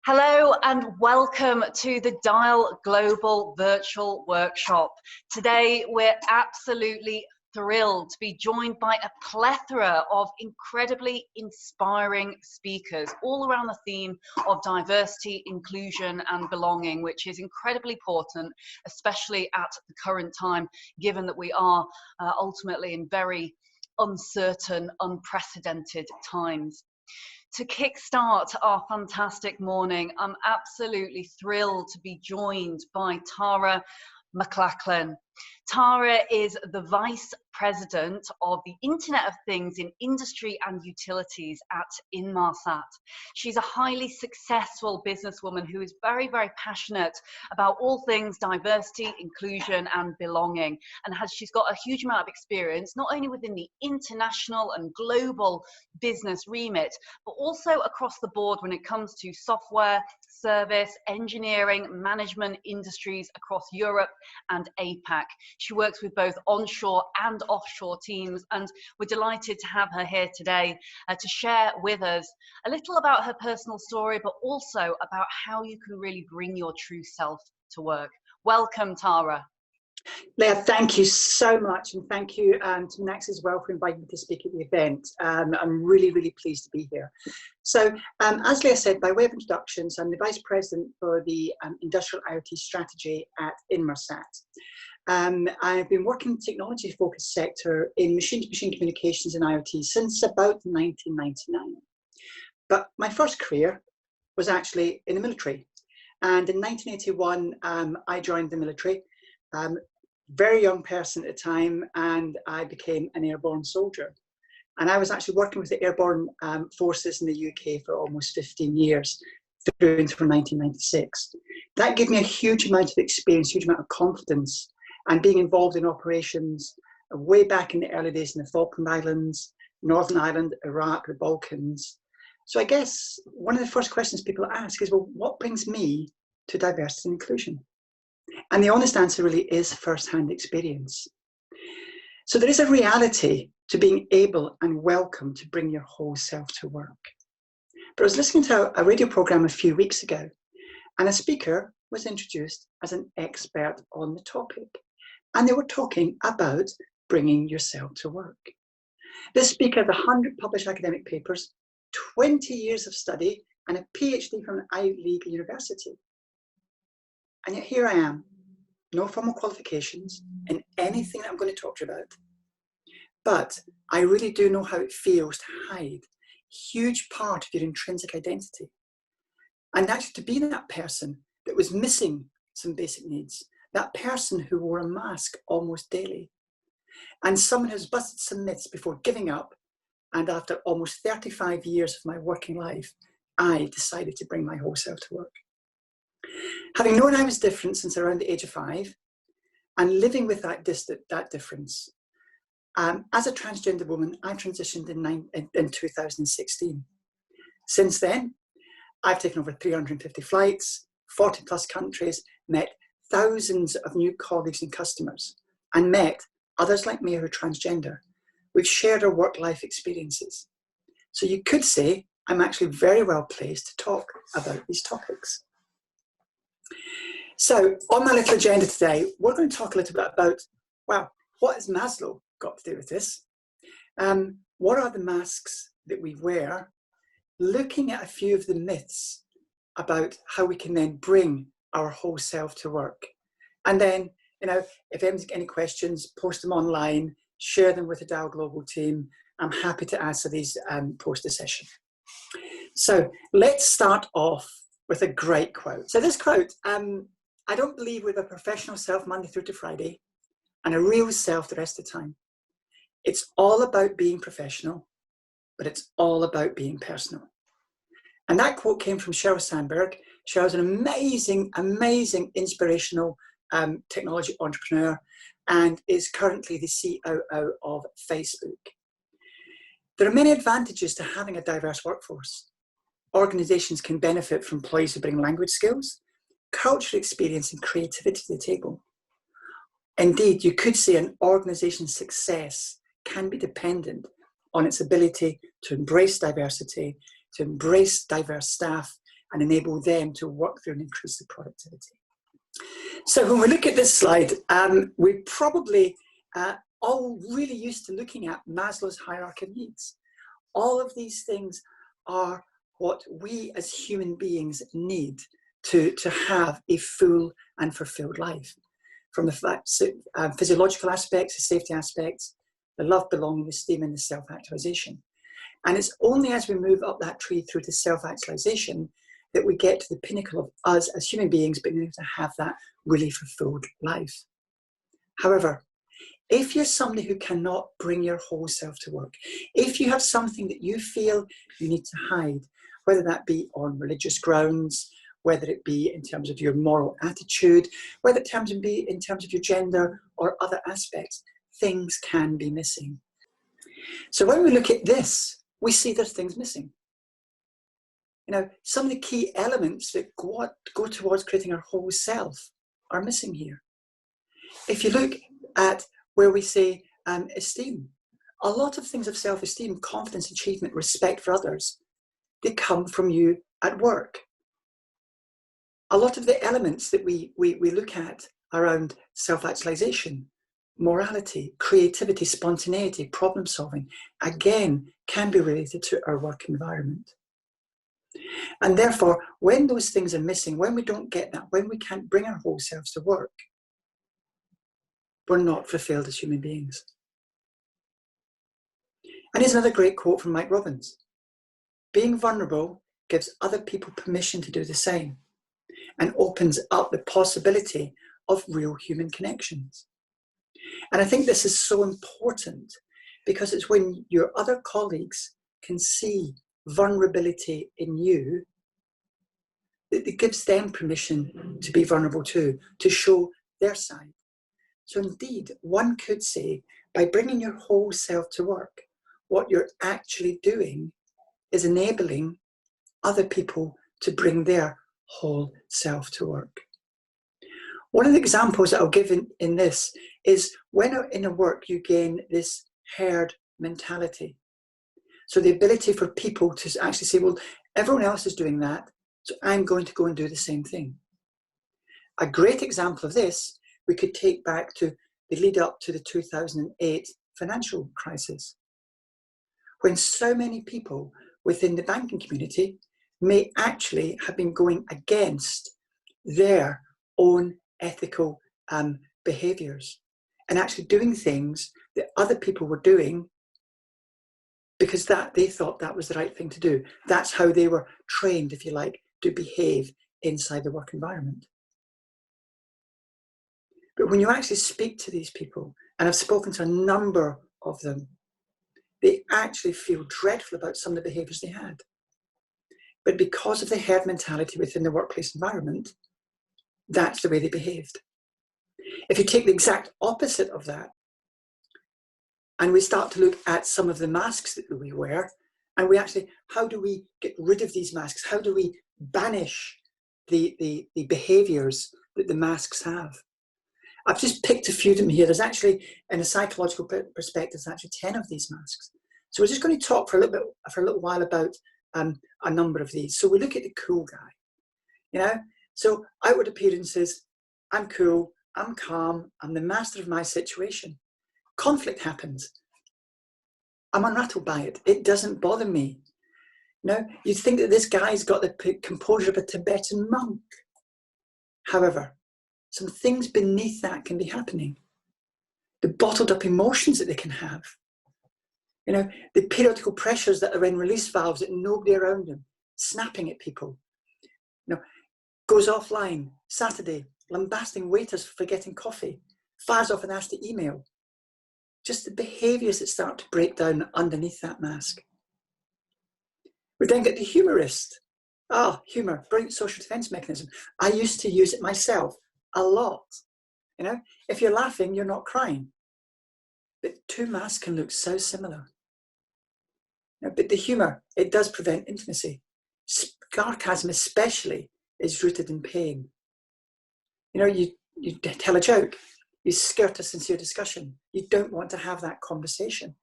Hello and welcome to the Dial Global Virtual Workshop. Today we're absolutely thrilled to be joined by a plethora of incredibly inspiring speakers all around the theme of diversity, inclusion and belonging, which is incredibly important, especially at the current time, given that we are ultimately in very uncertain, unprecedented times. To kickstart our fantastic morning, I'm absolutely thrilled to be joined by Tara MacLachlan. Tara is the Vice President of the Internet of Things in Industry and Utilities at Inmarsat. She's a highly successful businesswoman who is very, very passionate about all things diversity, inclusion and belonging. And she's got a huge amount of experience, not only within the international and global business remit, but also across the board when it comes to software, service, engineering, management industries across Europe and APAC. She works with both onshore and offshore teams, and we're delighted to have her here today to share with us a little about her personal story, but also about how you can really bring your true self to work. Welcome, Tara. Leah, thank you so much, and thank you to Max as well for inviting me to speak at the event. I'm really, really pleased to be here. So, as Leah said, by way of introductions, I'm the Vice President for the Industrial IoT Strategy at Inmarsat. I've been working in the technology-focused sector in machine-to-machine communications and IoT since about 1999. But my first career was actually in the military. And in 1981, I joined the military. Very young person at the time, and I became an airborne soldier. And I was actually working with the airborne forces in the UK for almost 15 years, through until 1996. That gave me a huge amount of experience, huge amount of confidence, and being involved in operations way back in the early days in the Falkland Islands, Northern Ireland, Iraq, the Balkans. So I guess one of the first questions people ask is, well, what brings me to diversity and inclusion? And the honest answer really is first-hand experience. So there is a reality to being able and welcome to bring your whole self to work. But I was listening to a radio program a few weeks ago, and a speaker was introduced as an expert on the topic. And they were talking about bringing yourself to work. This speaker had 100 published academic papers, 20 years of study, and a PhD from an Ivy League university. And yet here I am, no formal qualifications in anything that I'm going to talk to you about. But I really do know how it feels to hide a huge part of your intrinsic identity. And actually to be that person that was missing some basic needs, that person who wore a mask almost daily, and someone who's busted some myths before giving up. And after almost 35 years of my working life, I decided to bring my whole self to work. Having known I was different since around the age of 5, and living with that difference, as a transgender woman, I transitioned in 2016. Since then, I've taken over 350 flights, 40 plus countries, met thousands of new colleagues and customers, and met others like me who are transgender. We've shared our work-life experiences. So you could say I'm actually very well placed to talk about these topics. So on my little agenda today, we're going to talk a little bit about, well, what has Maslow got to do with this? What are the masks that we wear? Looking at a few of the myths about how we can then bring our whole self to work. And then, you know, if anyone's got any questions, post them online, share them with the Dial Global team. I'm happy to answer these post the session. So let's start off with a great quote. So this quote, I don't believe we have a professional self Monday through to Friday and a real self the rest of the time. It's all about being professional, but it's all about being personal. And that quote came from Sheryl Sandberg. Sheryl's an amazing, amazing, inspirational technology entrepreneur and is currently the COO of Facebook. There are many advantages to having a diverse workforce. Organizations can benefit from employees who bring language skills, cultural experience and creativity to the table. Indeed, you could say an organization's success can be dependent on its ability to embrace diversity, to embrace diverse staff, and enable them to work through and increase the productivity. So when we look at this slide, we probably all really used to looking at Maslow's hierarchy of needs. All of these things are what we as human beings need to have a full and fulfilled life. From the physiological aspects, the safety aspects, the love, belonging, esteem, and the self-actualization. And it's only as we move up that tree through to self-actualization that we get to the pinnacle of us as human beings being able to have that really fulfilled life. However, if you're somebody who cannot bring your whole self to work, if you have something that you feel you need to hide, whether that be on religious grounds, whether it be in terms of your moral attitude, whether it be in terms of your gender or other aspects, things can be missing. So when we look at this, we see there's things missing. You know, some of the key elements that go towards creating our whole self are missing here. If you look at where we say esteem, a lot of things of self-esteem, confidence, achievement, respect for others, they come from you at work. A lot of the elements that we look at around self-actualization, morality, creativity, spontaneity, problem solving, again, can be related to our work environment. And therefore, when those things are missing, when we don't get that, when we can't bring our whole selves to work, we're not fulfilled as human beings. And here's another great quote from Mike Robbins. Being vulnerable gives other people permission to do the same and opens up the possibility of real human connections. And I think this is so important because it's when your other colleagues can see vulnerability in you that it gives them permission to be vulnerable too, to show their side. So indeed, one could say, by bringing your whole self to work, what you're actually doing is enabling other people to bring their whole self to work. One of the examples that I'll give in this is when in a work you gain this herd mentality. So the ability for people to actually say, well, everyone else is doing that, so I'm going to go and do the same thing. A great example of this we could take back to the lead up to the 2008 financial crisis, when so many people within the banking community may actually have been going against their own ethical behaviours and actually doing things that other people were doing because they thought that was the right thing to do. That's how they were trained, if you like, to behave inside the work environment. But when you actually speak to these people, and I've spoken to a number of them, they actually feel dreadful about some of the behaviours they had. But because of the herd mentality within the workplace environment, that's the way they behaved. If you take the exact opposite of that, and we start to look at some of the masks that we wear, and we actually, how do we get rid of these masks? How do we banish the behaviours that the masks have? I've just picked a few of them here. There's actually, in a psychological perspective, there's actually 10 of these masks. So we're just going to talk for a little while about a number of these. So we look at the cool guy, you know? So outward appearances, I'm cool, I'm calm, I'm the master of my situation. Conflict happens. I'm unrattled by it. It doesn't bother me. You know, you'd think that this guy's got the composure of a Tibetan monk. However, some things beneath that can be happening. The bottled up emotions that they can have. You know, the periodical pressures that are in release valves that nobody around them, snapping at people. You know, goes offline, Saturday, lambasting waiters for forgetting coffee, fires off an nasty email. Just the behaviours that start to break down underneath that mask. We then get the humorist. Humour, brilliant social defence mechanism. I used to use it myself a lot. You know, if you're laughing, you're not crying. But two masks can look so similar. You know, but the humour, it does prevent intimacy. Sarcasm especially is rooted in pain. You know, you tell a joke, you skirt a sincere discussion. You don't want to have that conversation.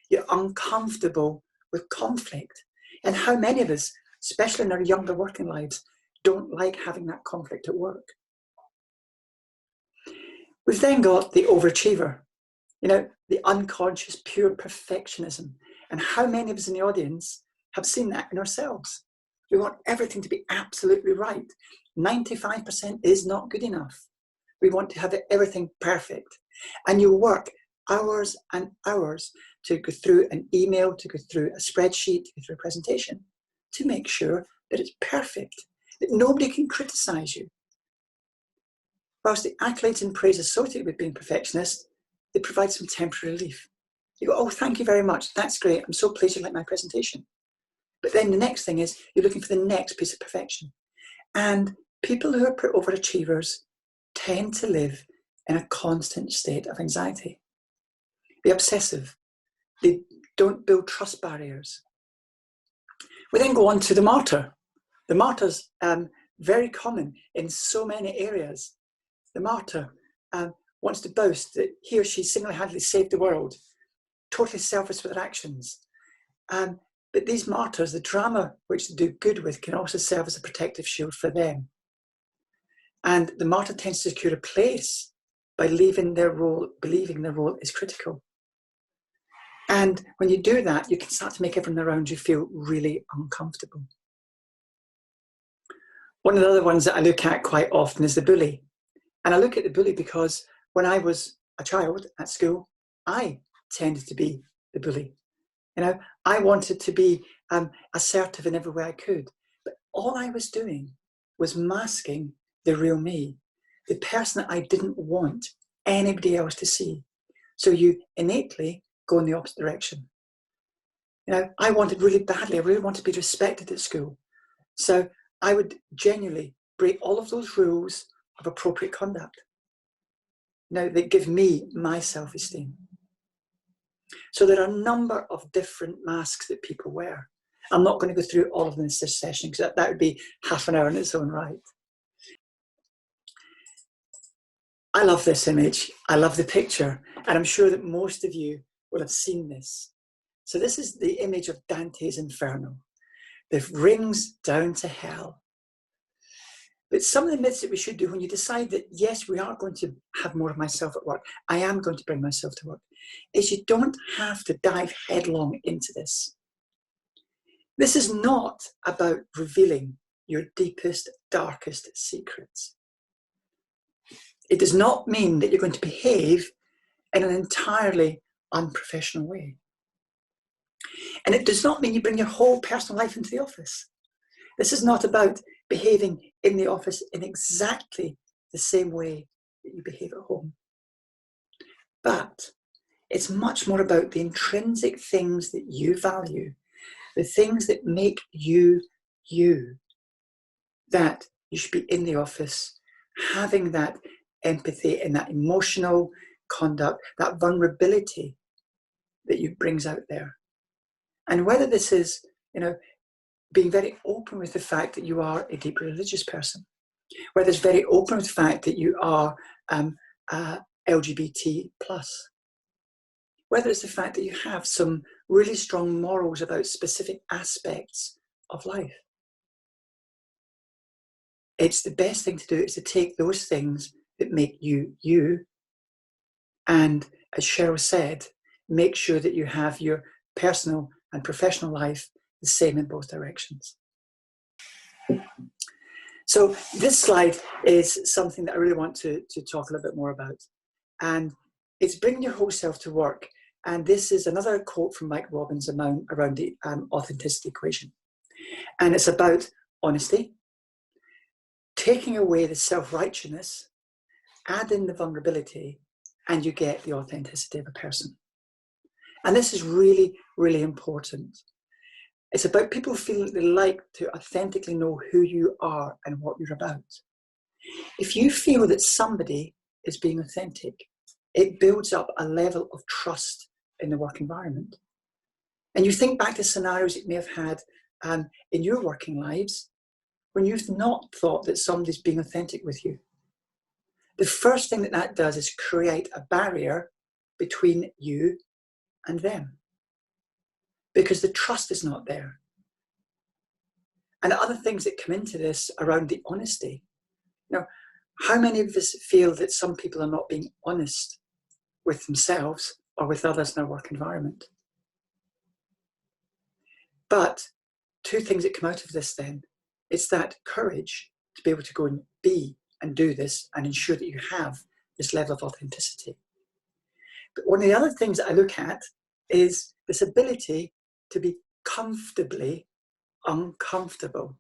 You're uncomfortable with conflict. And how many of us especially in our younger working lives, don't like having that conflict at work. We've then got the overachiever, you know, the unconscious, pure perfectionism. And how many of us in the audience have seen that in ourselves? We want everything to be absolutely right. 95% is not good enough. We want to have everything perfect. And you work hours and hours to go through an email, to go through a spreadsheet, to go through a presentation, to make sure that it's perfect, that nobody can criticize you. Whilst the accolades and praise associated with being a perfectionist, they provide some temporary relief. You go, oh, thank you very much. That's great. I'm so pleased you like my presentation. But then the next thing is you're looking for the next piece of perfection. And people who are overachievers tend to live in a constant state of anxiety. They're obsessive. They don't build trust barriers. We then go on to the martyr. The martyr's very common in so many areas. The martyr wants to boast that he or she single-handedly saved the world, totally selfless with their actions. But these martyrs, the drama which they do good with, can also serve as a protective shield for them. And the martyr tends to secure a place by believing their role is critical. And when you do that, you can start to make everyone around you feel really uncomfortable. One of the other ones that I look at quite often is the bully. And I look at the bully because when I was a child at school, I tended to be the bully. You know, I wanted to be assertive in every way I could. But all I was doing was masking the real me, the person that I didn't want anybody else to see. So you innately go in the opposite direction. You know, I wanted really badly, I really wanted to be respected at school. So I would genuinely break all of those rules of appropriate conduct, you know, that give me my self-esteem. So there are a number of different masks that people wear. I'm not going to go through all of them in this session because that would be half an hour in its own right. I love this image. I love the picture. And I'm sure that most of you will have seen this. So this is the image of Dantes Inferno. The rings down to hell. But some of the myths that we should do when you decide that, yes, we are going to have more of myself at work, I am going to bring myself to work, is you don't have to dive headlong into this. This is not about revealing your deepest, darkest secrets. It does not mean that you're going to behave in an entirely unprofessional way. And it does not mean you bring your whole personal life into the office. This is not about behaving in the office in exactly the same way that you behave at home. But it's much more about the intrinsic things that you value, the things that make you, you, that you should be in the office, having that empathy and that emotional conduct, that vulnerability that you brings out there. And whether this is, you know, being very open with the fact that you are a deeply religious person, whether it's very open with the fact that you are LGBT+, whether it's the fact that you have some really strong morals about specific aspects of life. It's the best thing to do is to take those things that make you, you, and as Cheryl said, make sure that you have your personal and professional life the same in both directions. So this slide is something that I really want to talk a little bit more about. And it's bringing your whole self to work. And this is another quote from Mike Robbins around the authenticity equation. And it's about honesty, taking away the self-righteousness, add in the vulnerability, and you get the authenticity of a person. And this is really, really important. It's about people feeling they like to authentically know who you are and what you're about. If you feel that somebody is being authentic, it builds up a level of trust in the work environment. And you think back to scenarios you may have had in your working lives when you've not thought that somebody's being authentic with you. The first thing that does is create a barrier between you and them, because the trust is not there. And other things that come into this around the honesty. You know, how many of us feel that some people are not being honest with themselves or with others in their work environment? But two things that come out of this then, it's that courage to be able to go and be and do this and ensure that you have this level of authenticity. But one of the other things that I look at is this ability to be comfortably uncomfortable.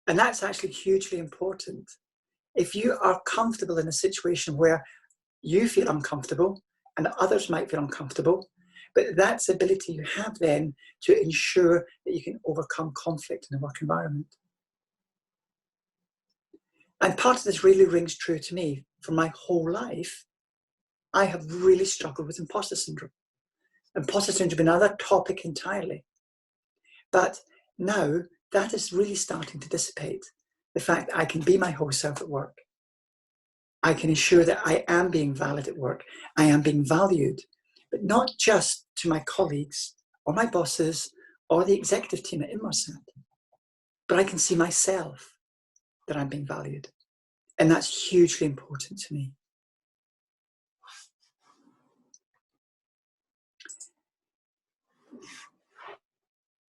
And that's actually hugely important. If you are comfortable in a situation where you feel uncomfortable and others might feel uncomfortable, but that's the ability you have then to ensure that you can overcome conflict in the work environment. And part of this really rings true to me. For my whole life, I have really struggled with imposter syndrome. Imposter syndrome is another topic entirely. But now that is really starting to dissipate. The fact that I can be my whole self at work. I can ensure that I am being valid at work. I am being valued, but not just to my colleagues or my bosses or the executive team at Inmarsat, but I can see myself that I'm being valued. And that's hugely important to me.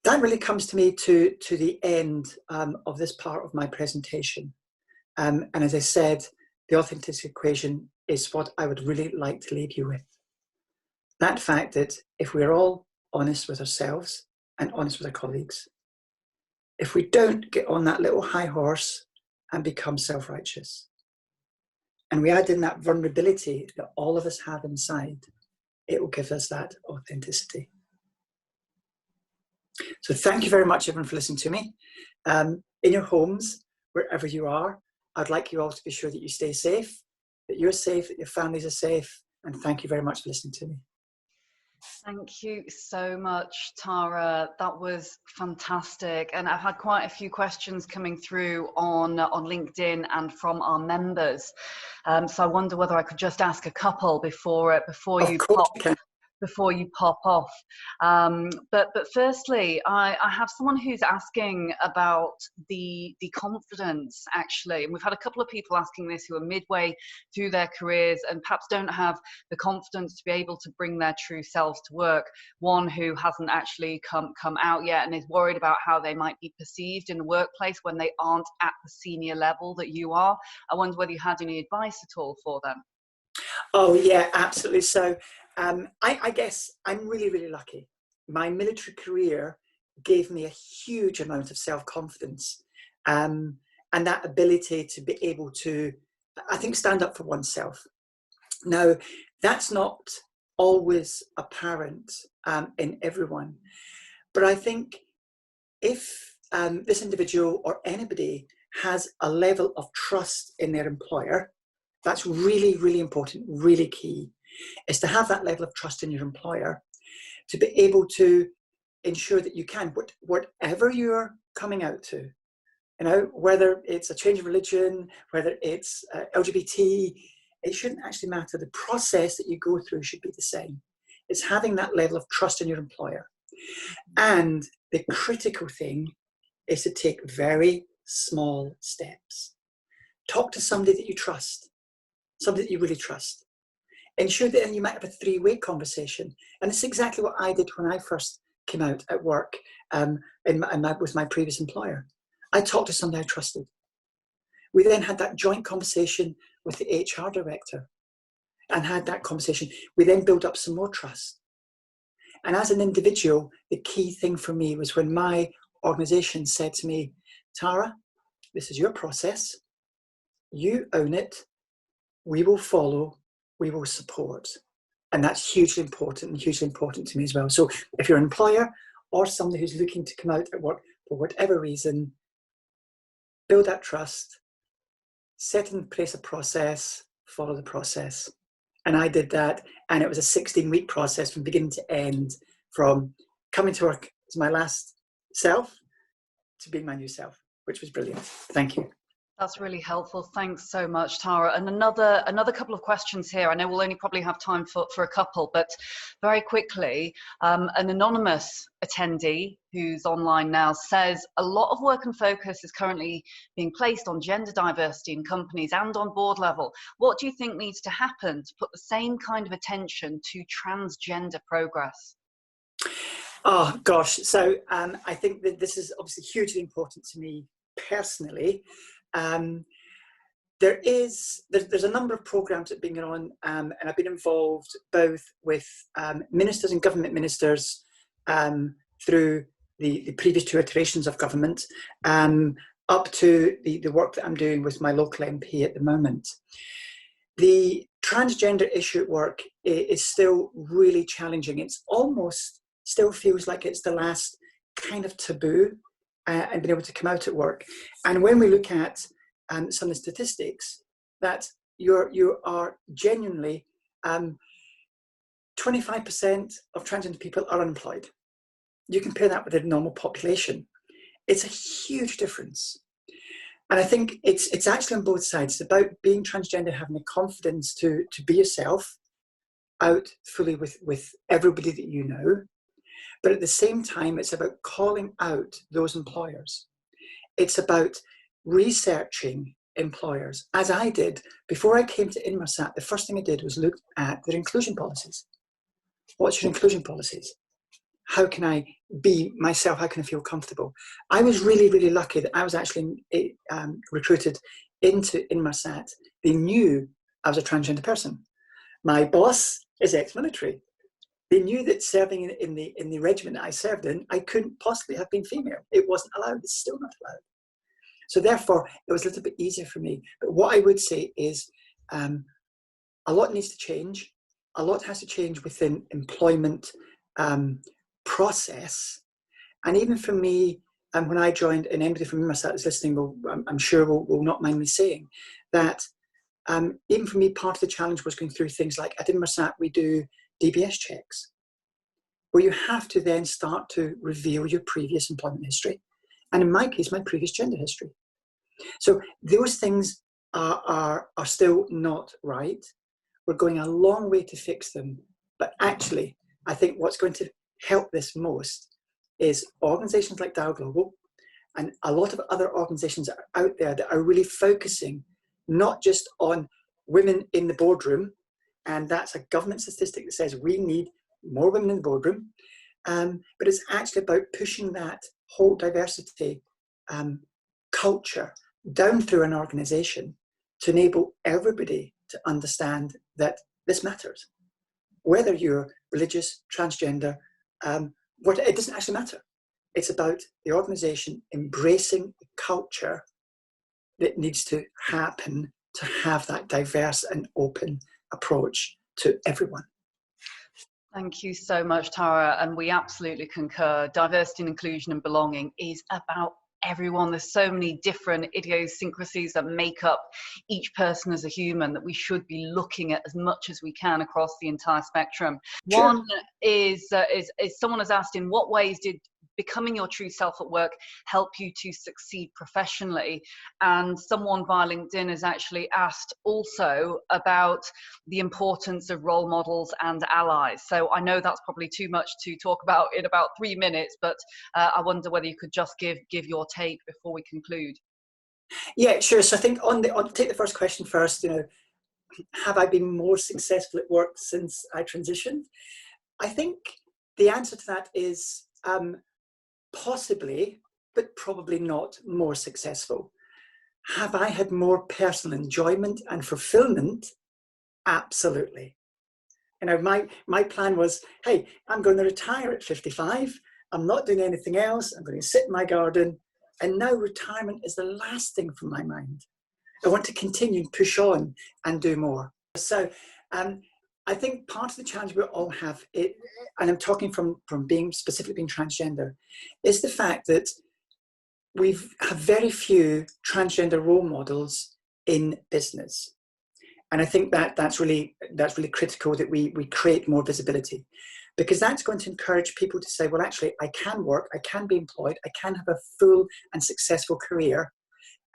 That really comes to me to the end of this part of my presentation. And as I said, the authenticity equation is what I would really like to leave you with. That fact that if we're all honest with ourselves and honest with our colleagues, if we don't get on that little high horse and become self-righteous, and we add in that vulnerability that all of us have inside, it will give us that authenticity. So thank you very much, everyone, for listening to me. In your homes, wherever you are, I'd like you all to be sure that you stay safe, that you're safe, that your families are safe, and thank you very much for listening to me. Thank you so much, Tara. That was fantastic. And I've had quite a few questions coming through on LinkedIn and from our members. So I wonder whether I could just ask a couple before you pop off. But firstly, I have someone who's asking about the confidence, actually. And we've had a couple of people asking this who are midway through their careers and perhaps don't have the confidence to be able to bring their true selves to work. One who hasn't actually come out yet and is worried about how they might be perceived in the workplace when they aren't at the senior level that you are. I wonder whether you had any advice at all for them. Oh yeah, absolutely. So I guess I'm really, really lucky. My military career gave me a huge amount of self-confidence and that ability to be able to, I think, stand up for oneself. Now, that's not always apparent in everyone, but I think if this individual or anybody has a level of trust in their employer, that's really, really important, really key, is to have that level of trust in your employer, to be able to ensure that you can, whatever you're coming out to, you know, whether it's a change of religion, whether it's LGBT, it shouldn't actually matter. The process that you go through should be the same. It's having that level of trust in your employer. And the critical thing is to take very small steps. Talk to somebody that you trust, somebody that you really trust. Ensure that you might have a three-way conversation. And it's exactly what I did when I first came out at work with my previous employer. I talked to somebody I trusted. We then had that joint conversation with the HR director and had that conversation. We then built up some more trust. And as an individual, the key thing for me was when my organization said to me, Tara, this is your process. You own it. We will follow. We will support. And that's hugely important to me as well. So if you're an employer or somebody who's looking to come out at work for whatever reason, build that trust, set in place a process, follow the process. And I did that, and it was a 16-week process from beginning to end, from coming to work as my last self to being my new self, which was brilliant. Thank you. That's really helpful. Thanks so much, Tara. And another couple of questions here. I know we'll only probably have time for a couple, but very quickly, an anonymous attendee who's online now says a lot of work and focus is currently being placed on gender diversity in companies and on board level. What do you think needs to happen to put the same kind of attention to transgender progress? Oh gosh, so I think that this is obviously hugely important to me personally. There's a number of programs that have been going on, and I've been involved both with ministers and government ministers through the previous two iterations of government, up to the work that I'm doing with my local MP at the moment. The transgender issue at work is still really challenging. It's almost still feels like it's the last kind of taboo and being able to come out at work. And when we look at some of the statistics, that you are genuinely 25% of transgender people are unemployed. You compare that with the normal population. It's a huge difference. And I think it's actually on both sides. It's about being transgender, having the confidence to be yourself out fully with everybody that you know. But at the same time, it's about calling out those employers. It's about researching employers, as I did. Before I came to Inmarsat, the first thing I did was look at their inclusion policies. What's your inclusion policies? How can I be myself? How can I feel comfortable? I was really, really lucky that I was actually recruited into Inmarsat. They knew I was a transgender person. My boss is ex-military. They knew that serving in the regiment that I served in, I couldn't possibly have been female. It wasn't allowed. It's still not allowed. So therefore, it was a little bit easier for me. But what I would say is a lot needs to change. A lot has to change within employment process. And even for me, when I joined, and anybody from Inmarsat that's listening I'm sure will not mind me saying that even for me, part of the challenge was going through things like at Inmarsat, we do DBS checks, where you have to then start to reveal your previous employment history. And in my case, my previous gender history. So those things are still not right. We're going a long way to fix them. But actually, I think what's going to help this most is organizations like Dial Global and a lot of other organizations that are out there that are really focusing not just on women in the boardroom, and that's a government statistic that says we need more women in the boardroom, but it's actually about pushing that whole diversity culture down through an organization to enable everybody to understand that this matters. Whether you're religious, transgender, it doesn't actually matter. It's about the organization embracing the culture that needs to happen to have that diverse and open approach to everyone. Thank you so much, Tara, and we absolutely concur. Diversity and inclusion and belonging is about everyone. There's so many different idiosyncrasies that make up each person as a human that we should be looking at as much as we can across the entire spectrum. Sure. One is someone has asked, in what ways did becoming your true self at work help you to succeed professionally? And someone via LinkedIn has actually asked also about the importance of role models and allies. So I know that's probably too much to talk about in about 3 minutes, but I wonder whether you could just give your take before we conclude. Yeah, sure. So I think take the first question first. Have I been more successful at work since I transitioned? I think the answer to that is possibly, but probably not more successful. Have I had more personal enjoyment and fulfillment? Absolutely. My plan was, hey, I'm going to retire at 55. I'm not doing anything else. I'm going to sit in my garden. And now retirement is the last thing from my mind. I want to continue and push on and do more. So I think part of the challenge we all have, and I'm talking from specifically being transgender, is the fact that we have very few transgender role models in business. And I think that's really critical that we create more visibility, because that's going to encourage people to say, well, actually, I can work, I can be employed, I can have a full and successful career.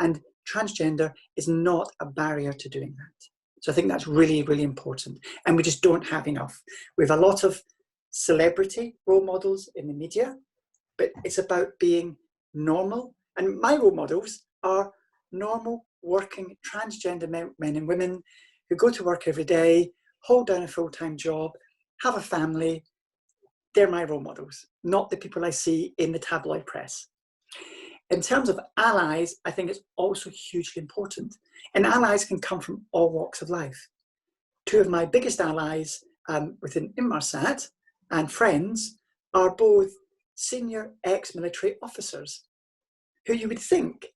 And transgender is not a barrier to doing that. So I think that's really, really important. And we just don't have enough. We have a lot of celebrity role models in the media, but it's about being normal. And my role models are normal, working, transgender men and women who go to work every day, hold down a full-time job, have a family. They're my role models, not the people I see in the tabloid press. In terms of allies, I think it's also hugely important. And allies can come from all walks of life. Two of my biggest allies within Inmarsat and friends are both senior ex-military officers who you would think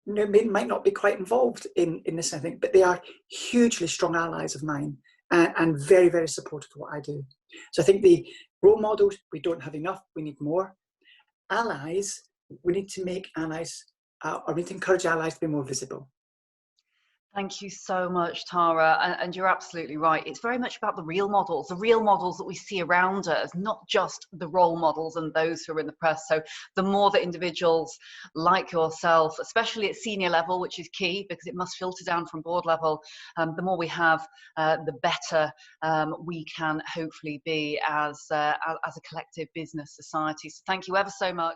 might not be quite involved in this, I think, but they are hugely strong allies of mine and very, very supportive of what I do. So I think the role models, we don't have enough, we need more. Allies, we need to make allies, or we need to encourage allies to be more visible. Thank you so much, Tara. And you're absolutely right. It's very much about the real models that we see around us, not just the role models and those who are in the press. So the more that individuals like yourself, especially at senior level, which is key because it must filter down from board level, the more we have, the better we can hopefully be as a collective business society. So thank you ever so much.